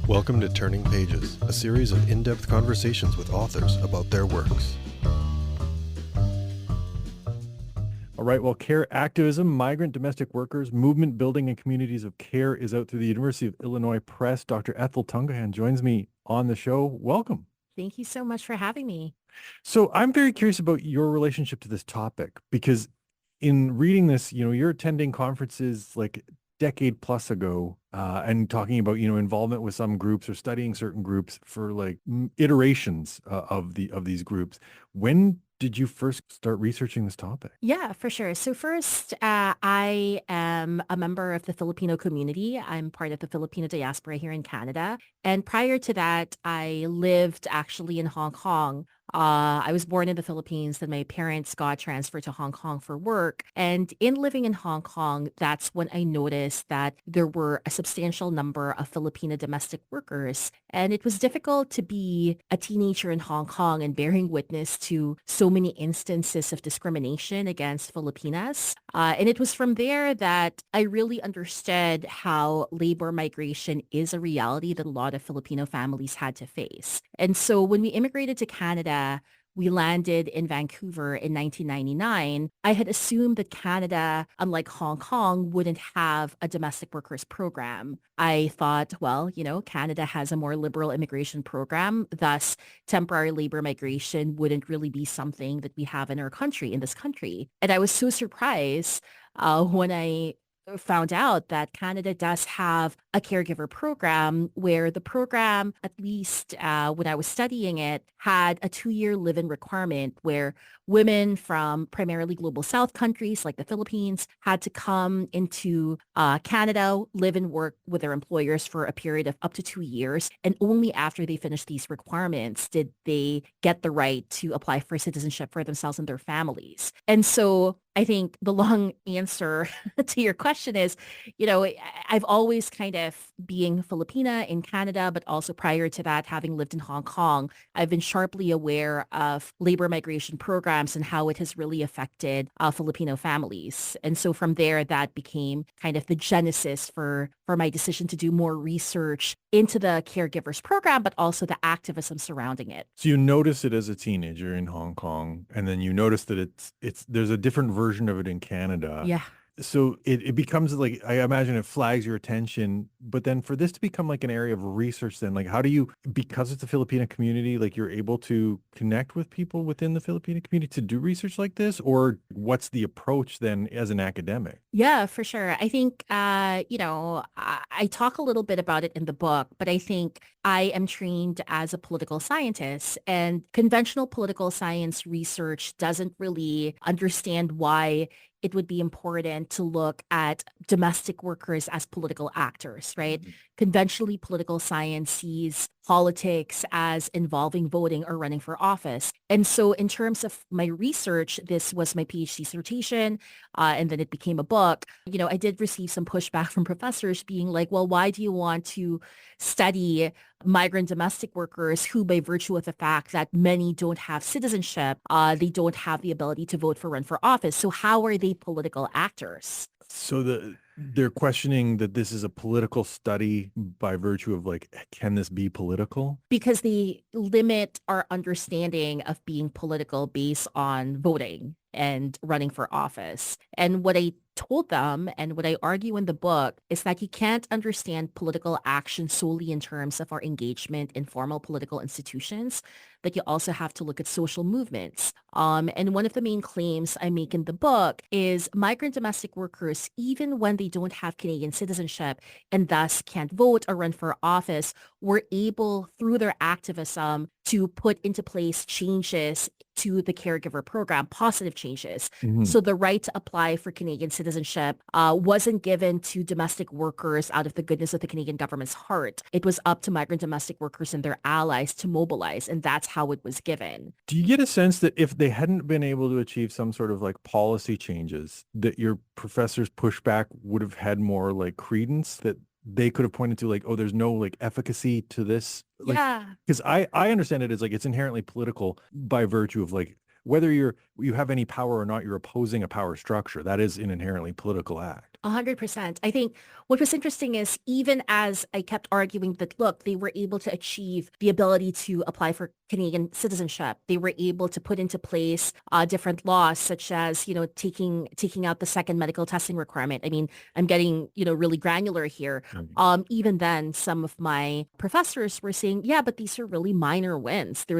Welcome to Turning Pages, a series of in-depth conversations with authors about their works. All right, well, Care Activism, Migrant Domestic Workers, Movement Building and Communities of Care is out through the University of Illinois Press. Dr. Ethel Tungohan joins me on the show. Welcome. Thank you so much for having me. So I'm very curious about your relationship to this topic, because in reading this, you're attending conferences like decade plus ago and talking about, involvement with some groups or studying certain groups for like iterations of these groups. When did you first start researching this topic? Yeah, for sure. So first, I am a member of the Filipino community. I'm part of the Filipino diaspora here in Canada. And prior to that, I lived actually in Hong Kong. I was born in the Philippines, then my parents got transferred to Hong Kong for work. And in living in Hong Kong, that's when I noticed that there were a substantial number of Filipino domestic workers. And it was difficult to be a teenager in Hong Kong and bearing witness to so many instances of discrimination against Filipinas. And it was from there that I really understood how labor migration is a reality that a lot of Filipino families had to face. And so when we immigrated to Canada, we landed in Vancouver in 1999. I had assumed that Canada, unlike Hong Kong, wouldn't have a domestic workers program. I thought, well, Canada has a more liberal immigration program, thus temporary labor migration wouldn't really be something that we have in our country, in this country. And I was so surprised when I found out that Canada does have a caregiver program where the program, at least when I was studying it, had a 2-year live-in requirement where women from primarily global south countries like the Philippines had to come into Canada, live and work with their employers for a period of up to 2 years. And only after they finished these requirements did they get the right to apply for citizenship for themselves and their families. And so I think the long answer to your question is, I've always kind of being Filipina in Canada, but also prior to that, having lived in Hong Kong, I've been sharply aware of labor migration programs and how it has really affected Filipino families. And so from there, that became kind of the genesis for my decision to do more research into the caregivers program, but also the activism surrounding it. So you notice it as a teenager in Hong Kong, and then you notice that there's a different version of it in Canada. Yeah. So it becomes like, I imagine it flags your attention, but then for this to become like an area of research, then like, how do you, because it's a Filipino community, like you're able to connect with people within the Filipino community to do research like this? Or what's the approach then as an academic? Yeah, for sure. I think, I talk a little bit about it in the book, but I think I am trained as a political scientist, and conventional political science research doesn't really understand why it would be important to look at domestic workers as political actors, right? Mm-hmm. Conventionally, political science sees politics as involving voting or running for office. And so in terms of my research, this was my PhD dissertation, and then it became a book. I did receive some pushback from professors being like, well, why do you want to study migrant domestic workers who, by virtue of the fact that many don't have citizenship, they don't have the ability to vote for run for office. So how are they political actors? So they're questioning that this is a political study by virtue of like, can this be political? Because they limit our understanding of being political based on voting and running for office. And what I told them and what I argue in the book is that you can't understand political action solely in terms of our engagement in formal political institutions, that you also have to look at social movements. And one of the main claims I make in the book is migrant domestic workers, even when they don't have Canadian citizenship and thus can't vote or run for office, were able through their activism to put into place changes to the caregiver program, positive changes. Mm-hmm. So the right to apply for Canadian citizenship wasn't given to domestic workers out of the goodness of the Canadian government's heart. It was up to migrant domestic workers and their allies to mobilize, and that's how it was given. Do you get a sense that if they hadn't been able to achieve some sort of like policy changes, that your professor's pushback would have had more like credence, that they could have pointed to like, oh, there's no like efficacy to this? Like, yeah. Because I understand it as like, it's inherently political by virtue of like, whether you have any power or not, you're opposing a power structure. That is an inherently political act. 100%. I think what was interesting is even as I kept arguing that, look, they were able to achieve the ability to apply for Canadian citizenship. They were able to put into place different laws, such as, taking out the second medical testing requirement. I mean, I'm getting, really granular here. Even then, some of my professors were saying, yeah, but these are really minor wins. They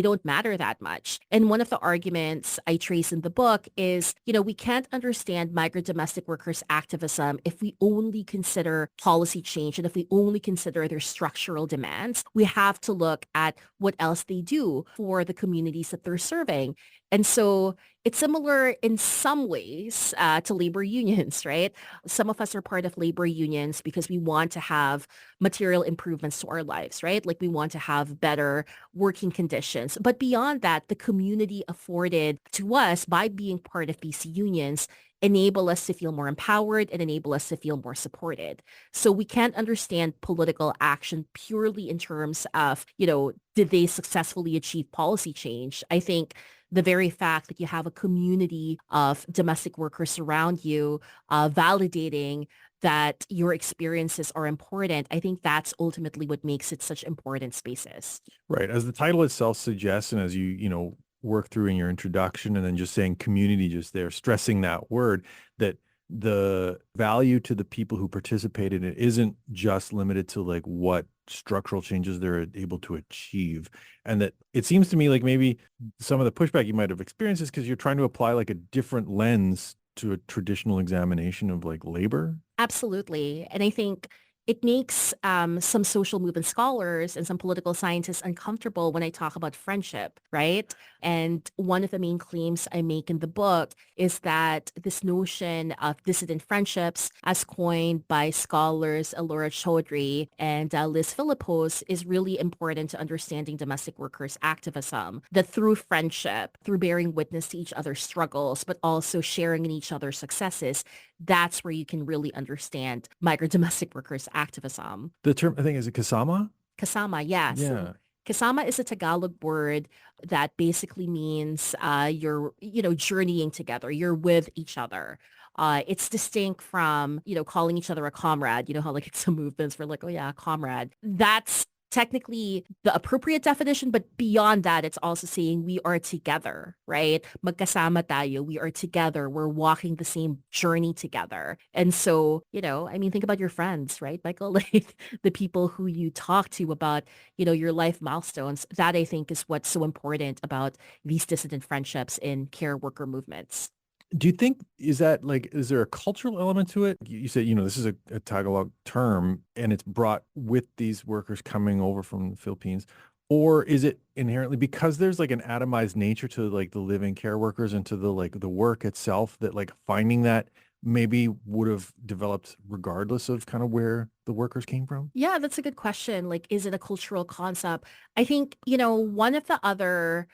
don't matter that much. And one of the arguments I trace in the book is, we can't understand migrant domestic workers activism if we only consider policy change and if we only consider their structural demands. We have to look at what else they do for the communities that they're serving. And so it's similar in some ways to labor unions, right? Some of us are part of labor unions because we want to have material improvements to our lives, right? Like we want to have better working conditions. But beyond that, the community afforded to us by being part of these unions enable us to feel more empowered and enable us to feel more supported. So we can't understand political action purely in terms of, did they successfully achieve policy change? I think the very fact that you have a community of domestic workers around you validating that your experiences are important, I think that's ultimately what makes it such important spaces. Right. As the title itself suggests, and as you work through in your introduction and then just saying community just there, stressing that word, that the value to the people who participate in it isn't just limited to like what structural changes they're able to achieve. And that it seems to me like maybe some of the pushback you might have experienced is because you're trying to apply like a different lens to a traditional examination of like labor. Absolutely. And I think it makes some social movement scholars and some political scientists uncomfortable when I talk about friendship, right? And one of the main claims I make in the book is that this notion of dissident friendships, as coined by scholars Alora Chaudhry and Liz Philippos, is really important to understanding domestic workers' activism. That through friendship, through bearing witness to each other's struggles, but also sharing in each other's successes, that's where you can really understand migrant domestic workers activism. The term, I think, is it kasama? Kasama, yeah. Yeah. So kasama is a Tagalog word that basically means you're, journeying together. You're with each other. It's distinct from, calling each other a comrade. You know how like it's some movements for like, oh yeah, comrade. That's technically the appropriate definition, but beyond that, it's also saying we are together, right? Magkasama tayo. We are together. We're walking the same journey together. And so, I mean, think about your friends, right, Michael? Like the people who you talk to about, your life milestones. That I think is what's so important about these dissident friendships in care worker movements. Do you think is there a cultural element to it? You said, this is a Tagalog term and it's brought with these workers coming over from the Philippines. Or is it inherently because there's like an atomized nature to like the living care workers and to the like the work itself that like finding that maybe would have developed regardless of kind of where the workers came from? Yeah, that's a good question. Like, is it a cultural concept? I think, one of the other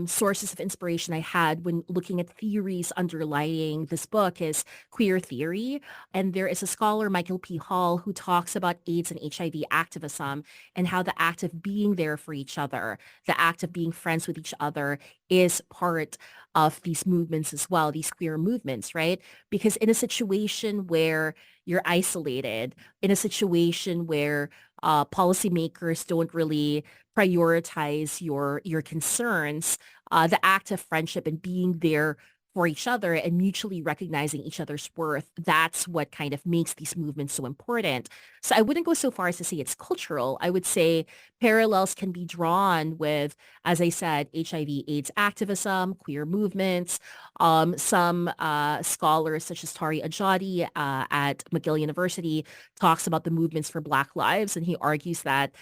sources of inspiration I had when looking at theories underlying this book is queer theory. And there is a scholar, Michael P. Hall, who talks about AIDS and HIV activism and how the act of being there for each other, the act of being friends with each other is part of these movements as well, these queer movements, right? Because in a situation where you're isolated, in a situation where policymakers don't really prioritize your concerns, the act of friendship and being there for each other and mutually recognizing each other's worth, that's what kind of makes these movements so important. So I wouldn't go so far as to say it's cultural. I would say parallels can be drawn with, as I said, HIV/AIDS activism, queer movements. Some scholars such as Tari Ajadi at McGill University talks about the movements for Black lives, and he argues that,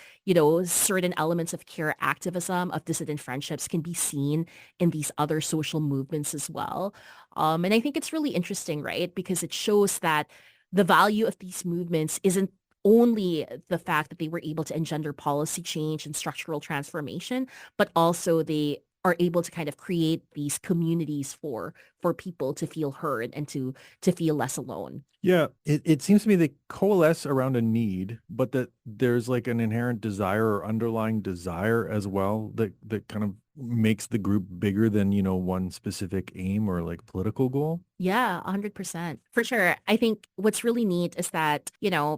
certain elements of care activism, of dissident friendships can be seen in these other social movements as well. And I think it's really interesting, right? Because it shows that the value of these movements isn't only the fact that they were able to engender policy change and structural transformation, but also they are able to kind of create these communities for people to feel heard and to feel less alone. Yeah, it seems to me they coalesce around a need, but that there's like an inherent desire or underlying desire as well that kind of makes the group bigger than, one specific aim or like political goal. Yeah, 100%. For sure. I think what's really neat is that,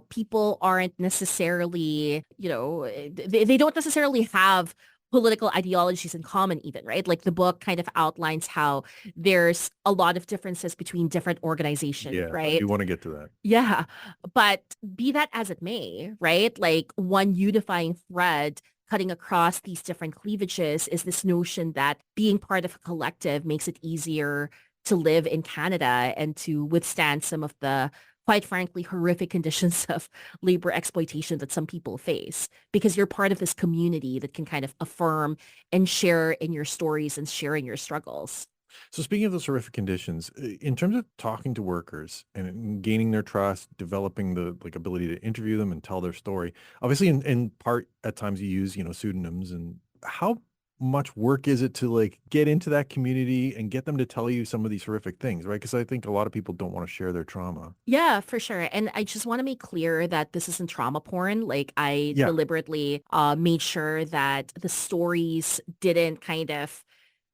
people aren't necessarily, they don't necessarily have political ideologies in common even, right? Like the book kind of outlines how there's a lot of differences between different organizations, Yeah, I do right? want to get to that. Yeah. But be that as it may, right? Like one unifying thread cutting across these different cleavages is this notion that being part of a collective makes it easier to live in Canada and to withstand some of the, quite frankly, horrific conditions of labor exploitation that some people face because you're part of this community that can kind of affirm and share in your stories and share in your struggles. So speaking of those horrific conditions, in terms of talking to workers and gaining their trust, developing the like ability to interview them and tell their story, obviously in part at times you use, pseudonyms, and how much work is it to like get into that community and get them to tell you some of these horrific things, right? Because I think a lot of people don't want to share their trauma. Yeah, for sure. And I just want to make clear that this isn't trauma porn. Like I Yeah. deliberately made sure that the stories didn't kind of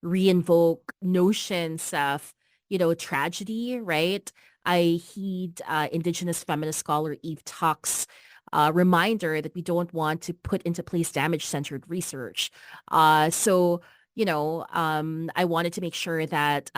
reinvoke notions of, tragedy, right? I heed Indigenous feminist scholar Eve Tuck's reminder that we don't want to put into place damage-centered research. I wanted to make sure that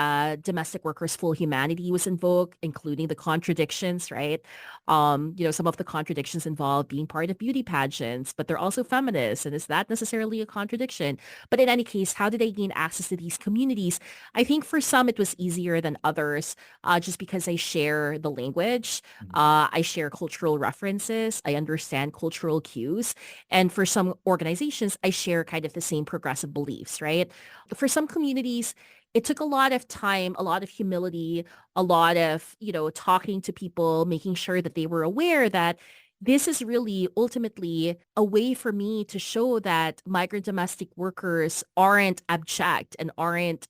domestic workers' full humanity was invoked, including the contradictions, right? Some of the contradictions involve being part of beauty pageants, but they're also feminists. And is that necessarily a contradiction? But in any case, how did I gain access to these communities? I think for some it was easier than others, just because I share the language, I share cultural references, I understand cultural cues. And for some organizations, I share kind of the same progressive beliefs, right? For some communities, it took a lot of time, a lot of humility, a lot of, talking to people, making sure that they were aware that this is really ultimately a way for me to show that migrant domestic workers aren't abject and aren't,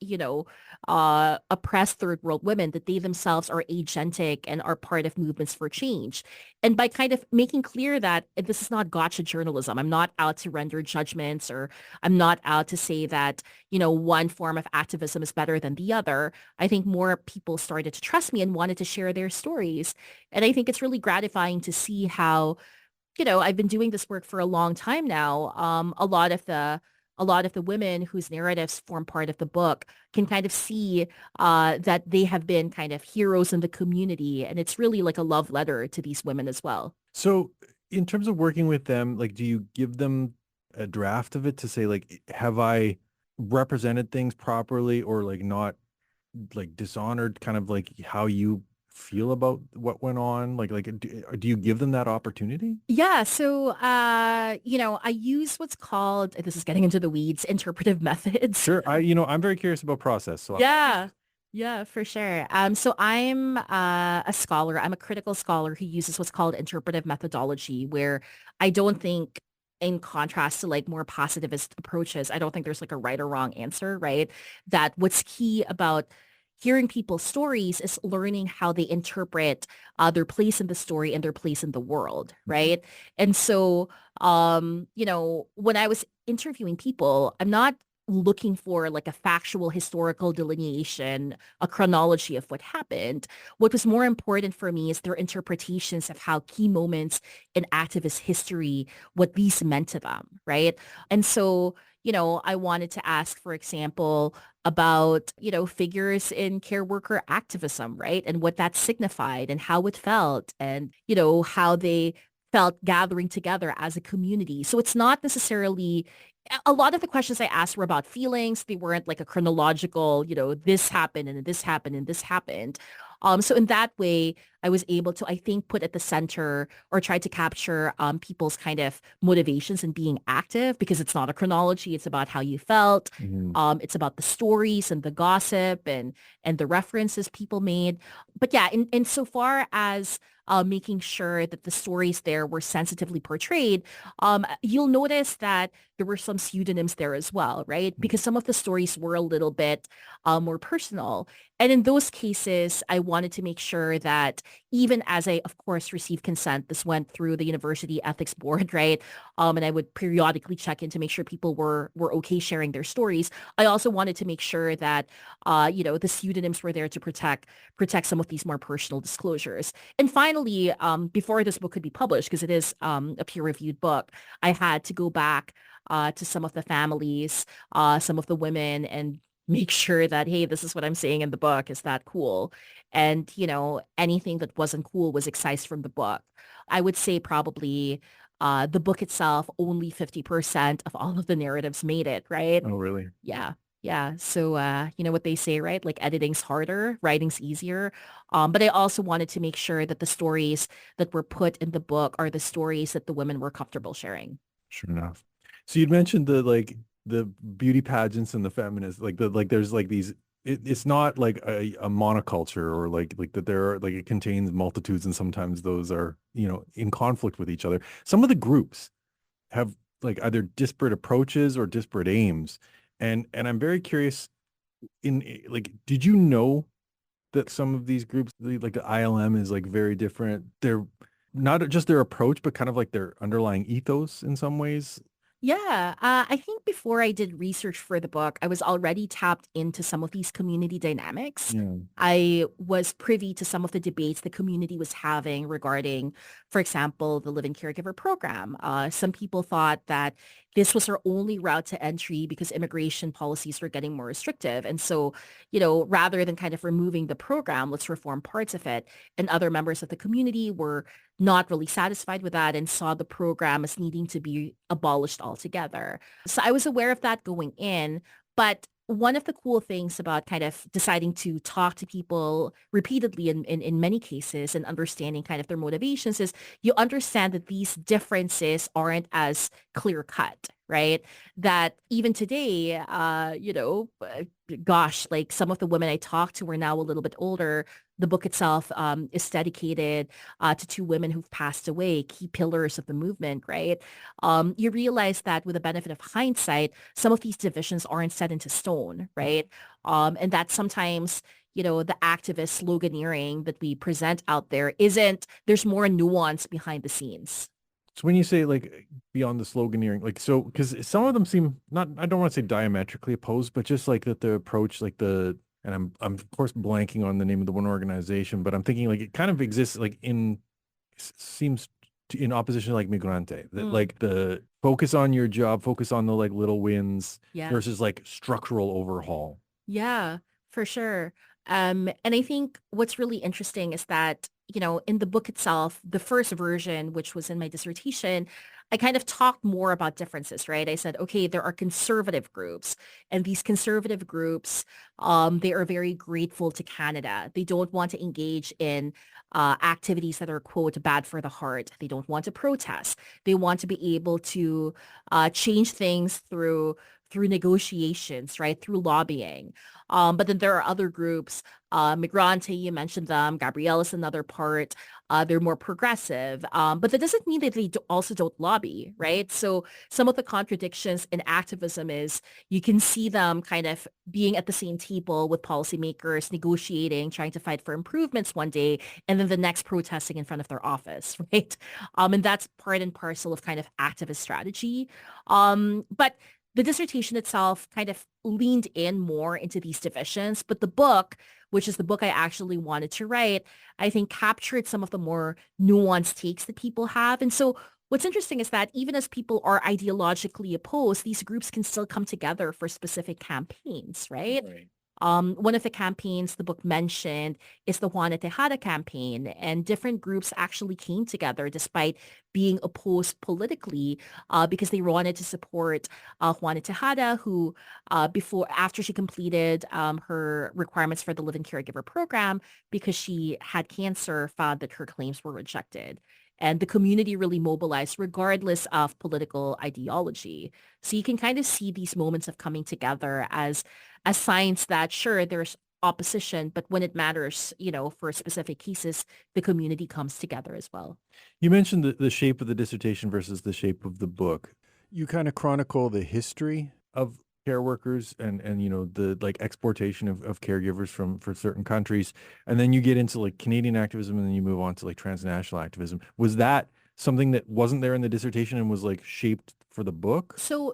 oppressed third world women, that they themselves are agentic and are part of movements for change. And by kind of making clear that this is not gotcha journalism, I'm not out to render judgments, or I'm not out to say that, one form of activism is better than the other. I think more people started to trust me and wanted to share their stories. And I think it's really gratifying to see how, I've been doing this work for a long time now. A lot of the women whose narratives form part of the book can kind of see that they have been kind of heroes in the community. And it's really like a love letter to these women as well. So in terms of working with them, like, do you give them a draft of it to say, like, have I represented things properly or like not like dishonored kind of like how you feel about what went on? Do you give them that opportunity? Yeah, so I use what's called, this is getting into the weeds, interpretive methods. Sure. I'm very curious about process. So Yeah. Yeah, for sure. So I'm a scholar. I'm a critical scholar who uses what's called interpretive methodology, where I don't think, in contrast to like more positivist approaches, I don't think there's like a right or wrong answer, right? That what's key about hearing people's stories is learning how they interpret their place in the story and their place in the world, right? And so, when I was interviewing people, I'm not looking for like a factual historical delineation, a chronology of what happened. What was more important for me is their interpretations of how key moments in activist history, what these meant to them, right? And so, I wanted to ask, for example, about, figures in care worker activism, right? And what that signified and how it felt and, how they felt gathering together as a community. So it's not necessarily, a lot of the questions I asked were about feelings. They weren't like a chronological, this happened and this happened and this happened. So in that way, I was able to, I think, put at the center or try to capture people's kind of motivations and being active because it's not a chronology. It's about how you felt. Mhm. It's about the stories and the gossip and the references people made. But yeah, in so far as making sure that the stories there were sensitively portrayed, you'll notice that there were some pseudonyms there as well, right? Because some of the stories were a little bit more personal. And in those cases, I wanted to make sure that even as I, of course, received consent, this went through the university ethics board, right? And I would periodically check in to make sure people were okay sharing their stories. I also wanted to make sure that, the pseudonyms were there to protect some of these more personal disclosures. And finally, before this book could be published, because it is a peer-reviewed book, I had to go back to some of the families, some of the women, and make sure that, hey, this is what I'm saying in the book. Is that cool? And, anything that wasn't cool was excised from the book. I would say probably the book itself, only 50% of all of the narratives made it, right? Oh, really? Yeah. Yeah. So, you know what they say, right? Like editing's harder, writing's easier. But I also wanted to make sure that the stories that were put in the book are the stories that the women were comfortable sharing. Sure enough. So you'd mentioned the beauty pageants and the feminists, there's like these. It's not like a monoculture or like that there are like it contains multitudes and sometimes those are in conflict with each other. Some of the groups have like either disparate approaches or disparate aims, and I'm very curious like did you know that some of these groups like the ILM is like very different? They're not just their approach, but kind of like their underlying ethos in some ways. Yeah, I think before I did research for the book, I was already tapped into some of these community dynamics. Yeah. I was privy to some of the debates the community was having regarding, for example, the live-in caregiver program. Some people thought that this was our only route to entry because immigration policies were getting more restrictive. And so, rather than kind of removing the program, let's reform parts of it. And other members of the community were not really satisfied with that and saw the program as needing to be abolished altogether. So I was aware of that going in, but one of the cool things about kind of deciding to talk to people repeatedly in many cases and understanding kind of their motivations is you understand that these differences aren't as clear cut, right? That even today, gosh, like some of the women I talked to are now a little bit older. The book itself is dedicated to two women who've passed away, key pillars of the movement, right? You realize that with the benefit of hindsight, some of these divisions aren't set into stone, right? And that sometimes, the activist sloganeering that we present out there there's more nuance behind the scenes. So when you say like beyond the sloganeering, like so, because some of them seem not, I don't want to say diametrically opposed, but just like that the approach, and I'm of course blanking on the name of the one organization, but I'm thinking like it kind of exists like seems in opposition to like Migrante, that Mm, like the focus on your job, focus on the like little wins yeah. versus like structural overhaul. Yeah, for sure. And I think what's really interesting is that, in the book itself, the first version, which was in my dissertation, I kind of talked more about differences, right? I said, okay, there are conservative groups, and these conservative groups, they are very grateful to Canada. They don't want to engage in activities that are, quote, bad for the heart. They don't want to protest. They want to be able to change things through negotiations, right? Through lobbying. But then there are other groups, Migrante, you mentioned them, Gabrielle is another part. They're more progressive. But that doesn't mean that they also don't lobby, right? So some of the contradictions in activism is you can see them kind of being at the same table with policymakers, negotiating, trying to fight for improvements one day, and then the next protesting in front of their office, right? And that's part and parcel of kind of activist strategy. But the dissertation itself kind of leaned in more into these divisions, but the book, which is the book I actually wanted to write, I think captured some of the more nuanced takes that people have. And so what's interesting is that even as people are ideologically opposed, these groups can still come together for specific campaigns, right? Right. One of the campaigns the book mentioned is the Juana Tejada campaign, and different groups actually came together despite being opposed politically because they wanted to support Juana Tejada, who after she completed her requirements for the live-in caregiver program, because she had cancer, found that her claims were rejected. And the community really mobilized regardless of political ideology. So you can kind of see these moments of coming together as signs that, sure, there's opposition, but when it matters, for specific cases, the community comes together as well. You mentioned the shape of the dissertation versus the shape of the book. You kind of chronicle the history of care workers and the like exportation of caregivers for certain countries. And then you get into like Canadian activism and then you move on to like transnational activism. Was that something that wasn't there in the dissertation and was like shaped for the book? So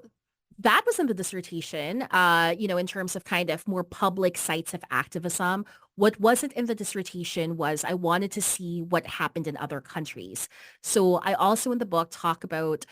that was in the dissertation, in terms of kind of more public sites of activism. What wasn't in the dissertation was I wanted to see what happened in other countries. So I also in the book talk about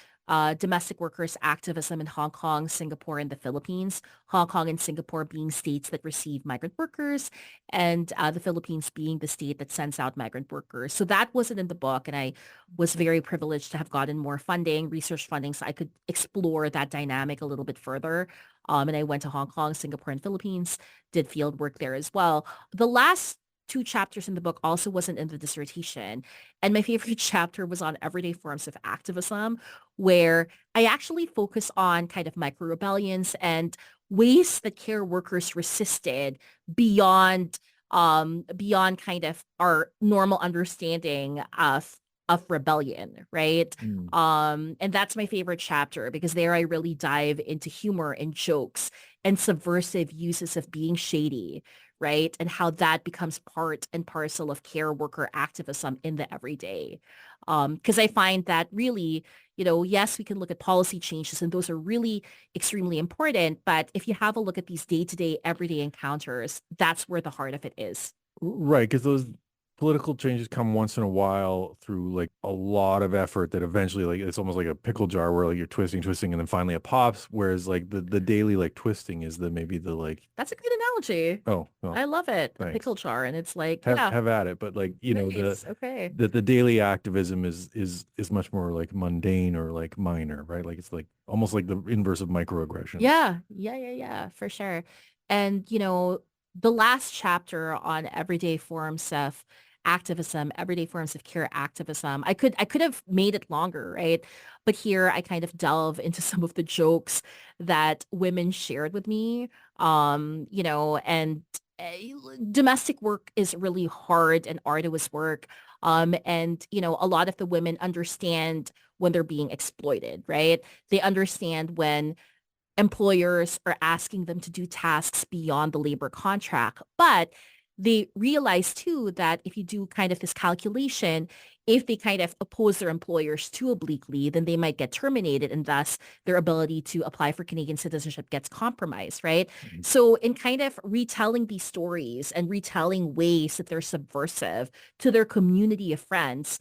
domestic workers activism in Hong Kong, Singapore, and the Philippines. Hong Kong and Singapore being states that receive migrant workers, and the Philippines being the state that sends out migrant workers. So that wasn't in the book, and I was very privileged to have gotten more funding, research funding, so I could explore that dynamic a little bit further. And I went to Hong Kong, Singapore, and Philippines, did field work there as well. The last two chapters in the book also wasn't in the dissertation. And my favorite chapter was on everyday forms of activism, where I actually focus on kind of micro rebellions and ways that care workers resisted beyond beyond kind of our normal understanding of rebellion, right? Mm. And that's my favorite chapter because there I really dive into humor and jokes and subversive uses of being shady, right? And how that becomes part and parcel of care worker activism in the everyday. Because I find that really, yes, we can look at policy changes and those are really extremely important. But if you have a look at these day-to-day, everyday encounters, that's where the heart of it is. Right, because those political changes come once in a while through like a lot of effort that eventually like it's almost like a pickle jar where like you're twisting and then finally it pops. Whereas like the daily like twisting is the maybe the like That's a good analogy. oh well I love it. A thanks pickle jar. And it's like, have yeah, have at it. But like nice. Okay. the daily activism is much more like mundane or like minor, right? Like it's like almost like the inverse of microaggressions. Yeah, for sure. And, the last chapter on everyday forms of activism, everyday forms of care activism, I could have made it longer, right? But here I kind of delve into some of the jokes that women shared with me. And domestic work is really hard and arduous work. And, a lot of the women understand when they're being exploited, right? They understand when employers are asking them to do tasks beyond the labor contract. But they realize too that if you do kind of this calculation, if they kind of oppose their employers too obliquely, then they might get terminated and thus their ability to apply for Canadian citizenship gets compromised, right? Mhm. So in kind of retelling these stories and retelling ways that they're subversive to their community of friends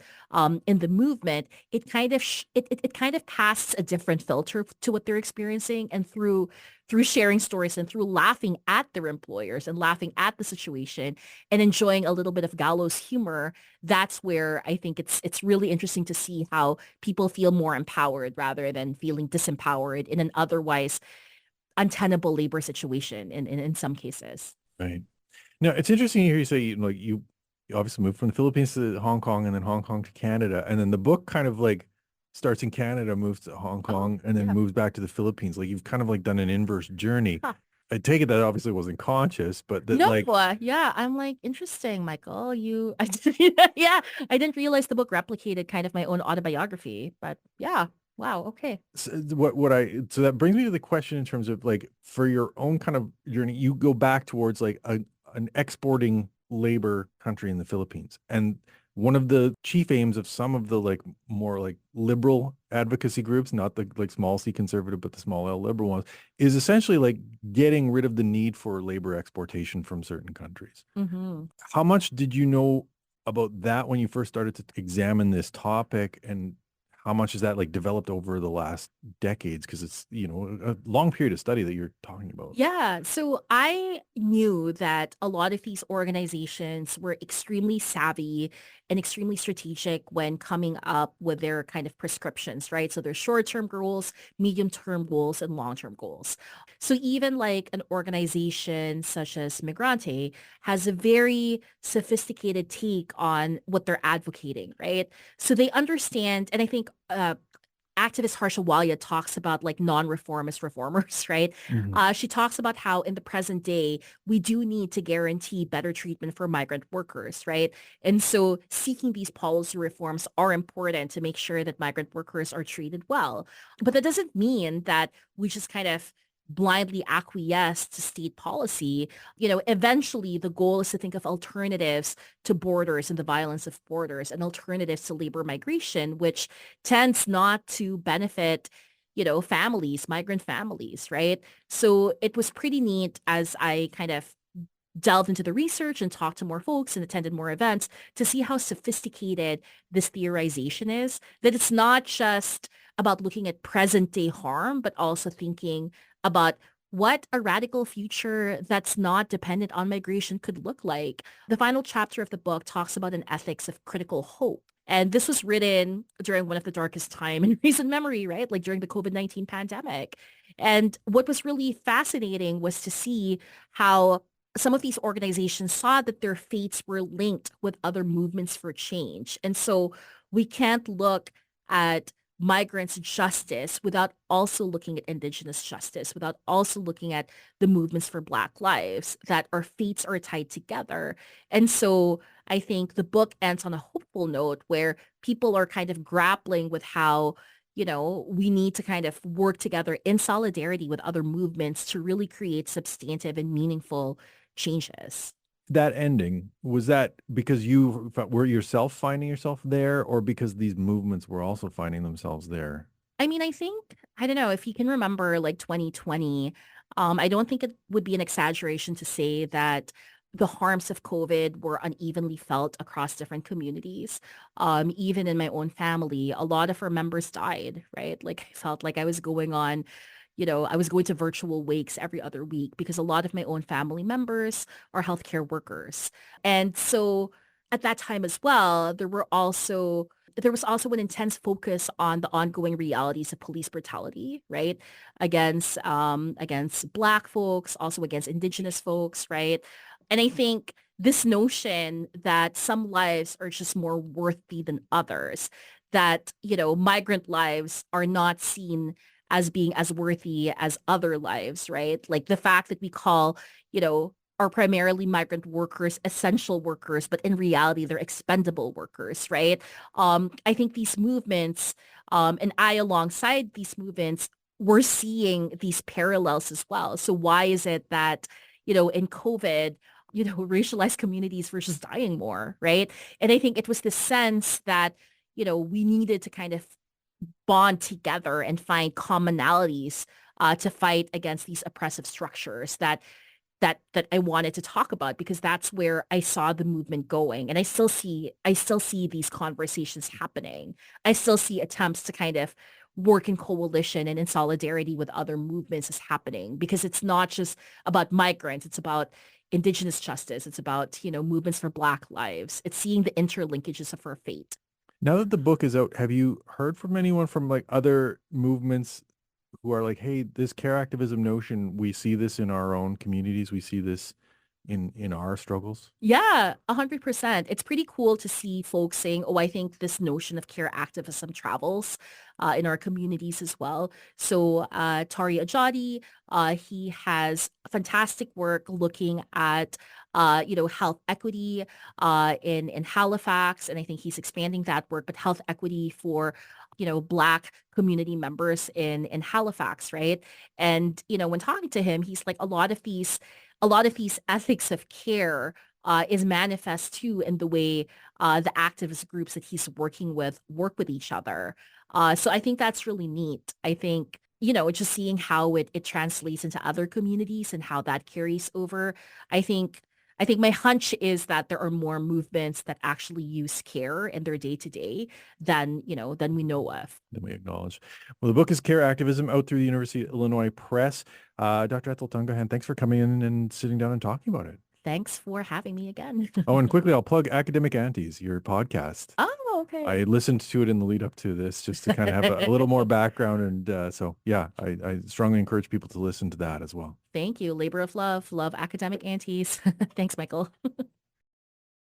in the movement, it kind of it kind of casts a different filter to what they're experiencing, and through sharing stories and through laughing at their employers and laughing at the situation and enjoying a little bit of gallows humor, that's where I think it's really interesting to see how people feel more empowered rather than feeling disempowered in an otherwise untenable labor situation in some cases. Right. Now it's interesting to hear you say like you obviously moved from the Philippines to Hong Kong and then Hong Kong to Canada. And then the book kind of like starts in Canada, moves to Hong Oh, Kong, and then yeah. moves back to the Philippines. Like you've kind of like done an inverse journey. Huh. I take it that obviously wasn't conscious, but that No, like yeah, I'm like, interesting, Michael. I didn't, yeah, I didn't realize the book replicated kind of my own autobiography, but yeah, wow, okay. so that brings me to the question in terms of like for your own kind of journey, you go back towards like an exporting labor country in the Philippines. And one of the chief aims of some of the like more like liberal advocacy groups, not the like small c conservative, but the small l liberal ones, is essentially like getting rid of the need for labor exportation from certain countries. Hmm. How much did you know about that when you first started to examine this topic? And how much is that like developed over the last decades? Because it's, a long period of study that you're talking about. Yeah, so I knew that a lot of these organizations were extremely savvy and extremely strategic when coming up with their kind of prescriptions, right? So there's short-term goals, medium-term goals, and long-term goals. So even like an organization such as Migrante has a very sophisticated take on what they're advocating, right? So they understand, and I think activist Harsha Walia talks about like non-reformist reformers, right? Mhm. She talks about how in the present day, we do need to guarantee better treatment for migrant workers, right? And so seeking these policy reforms are important to make sure that migrant workers are treated well. But that doesn't mean that we just kind of blindly acquiesce to state policy. Eventually the goal is to think of alternatives to borders and the violence of borders and alternatives to labor migration, which tends not to benefit, families, migrant families, right? So it was pretty neat as I kind of delved into the research and talked to more folks and attended more events to see how sophisticated this theorization is, that it's not just about looking at present day harm, but also thinking about what a radical future that's not dependent on migration could look like. The final chapter of the book talks about an ethics of critical hope. And this was written during one of the darkest time in recent memory, right? Like during the COVID-19 pandemic. And what was really fascinating was to see how some of these organizations saw that their fates were linked with other movements for change. And so we can't look at migrants' justice without also looking at indigenous justice, without also looking at the movements for Black lives, that our fates are tied together. And so I think the book ends on a hopeful note where people are kind of grappling with how we need to kind of work together in solidarity with other movements to really create substantive and meaningful changes. That ending, was that because you were yourself finding yourself there, or because these movements were also finding themselves there? I mean, I think, I don't know if you can remember like 2020, I don't think it would be an exaggeration to say that the harms of COVID were unevenly felt across different communities. Even in my own family, a lot of our members died, right? Like I felt like I was going to virtual wakes every other week because a lot of my own family members are healthcare workers. And so at that time as well, there was also an intense focus on the ongoing realities of police brutality, right? Against Black folks, also against Indigenous folks, right? And I think this notion that some lives are just more worthy than others, that, migrant lives are not seen as being as worthy as other lives, right? Like the fact that we call, are primarily migrant workers essential workers, but in reality, they're expendable workers, right? I think these movements, and I alongside these movements, we're seeing these parallels as well. So why is it that, in COVID, racialized communities were just dying more, right? And I think it was the sense that, we needed to kind of bond together and find commonalities to fight against these oppressive structures that I wanted to talk about because that's where I saw the movement going. And I still see these conversations happening. I still see attempts to kind of work in coalition and in solidarity with other movements is happening because it's not just about migrants. It's about indigenous justice. It's about, movements for Black lives. It's seeing the interlinkages of our fate. Now that the book is out, have you heard from anyone from like other movements who are like, hey, this care activism notion, we see this in our own communities, we see this in our struggles? Yeah, 100%. It's pretty cool to see folks saying, oh, I think this notion of care activism travels in our communities as well. So Tari Ajadi, he has fantastic work looking at health equity in Halifax. And I think he's expanding that work, but health equity for Black community members in Halifax, right? And, when talking to him, he's like, a lot of these ethics of care is manifest too in the way the activist groups that he's working with work with each other. So I think that's really neat. I think, just seeing how it translates into other communities and how that carries over. I think I think my hunch is that there are more movements that actually use care in their day to day than, than we know of. That we acknowledge. Well, the book is Care Activism, out through the University of Illinois Press. Dr. Ethel Tungohan, thanks for coming in and sitting down and talking about it. Thanks for having me again. Oh, and quickly, I'll plug Academic Aunties, your podcast. Oh, okay. I listened to it in the lead up to this just to kind of have a little more background. And so, yeah, I strongly encourage people to listen to that as well. Thank you. Labor of love. Love academic aunties. Thanks, Michael.